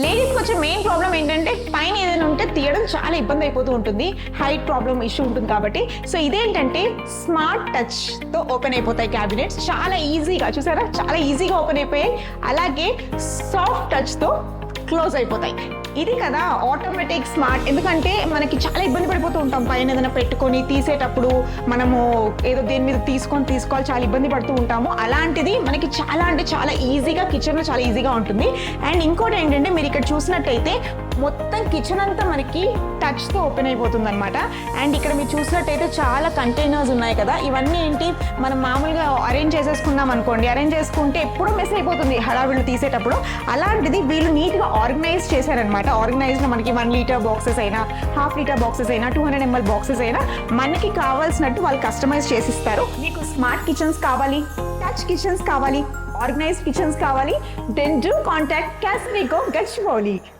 లేడీస్కి వచ్చే main problem ఏంటంటే పైన ఏదైనా ఉంటే తీయడం చాలా ఇబ్బంది అయిపోతూ ఉంటుంది, హైట్ ప్రాబ్లం ఇష్యూ ఉంటుంది కాబట్టి. సో ఇదేంటంటే స్మార్ట్ టచ్తో ఓపెన్ అయిపోతాయి క్యాబినెట్స్, చాలా ఈజీగా. చూసారా, చాలా ఈజీగా ఓపెన్ అయిపోయాయి. అలాగే సాఫ్ట్ టచ్తో క్లోజ్ అయిపోతాయి. ఇది కదా ఆటోమేటిక్ స్మార్ట్. ఎందుకంటే మనకి చాలా ఇబ్బంది పడిపోతూ ఉంటాం, పైన ఏదైనా పెట్టుకొని తీసేటప్పుడు మనము ఏదో దేని మీద తీసుకోవాలి, చాలా ఇబ్బంది పడుతూ ఉంటాము. అలాంటిది మనకి చాలా అంటే చాలా ఈజీగా కిచెన్లో చాలా ఈజీగా ఉంటుంది. అండ్ ఇంకోటి ఏంటంటే మీరు ఇక్కడ చూసినట్టయితే మొత్తం కిచెన్ అంతా మనకి టచ్తో ఓపెన్ అయిపోతుంది అనమాట. అండ్ ఇక్కడ మీరు చూసినట్టయితే చాలా కంటైనర్స్ ఉన్నాయి కదా, ఇవన్నీ ఏంటి మనం మామూలుగా అరేంజ్ చేసేసుకున్నాం అనుకోండి, అరేంజ్ చేసుకుంటే ఎప్పుడూ మిస్ అయిపోతుంది హడావిళ్ళు తీసేటప్పుడు. అలాంటిది వీళ్ళు నీట్గా ఆర్గనైజ్ చేశారనమాట. ఆర్గనైజ్లో మనకి 1 లీటర్ బాక్సెస్ అయినా, ½ లీటర్ బాక్సెస్ అయినా, 200 ml బాక్సెస్ అయినా మనకి కావాల్సినట్టు వాళ్ళు కస్టమైజ్ చేసిస్తారు. మీకు స్మార్ట్ కిచెన్స్ కావాలి, టచ్ కిచెన్స్ కావాలి, ఆర్గనైజ్డ్ కిచెన్స్ కావాలి, దెన్ డూ కాంటాక్ట్ క్యాస్మికో గచ్చిబౌలి.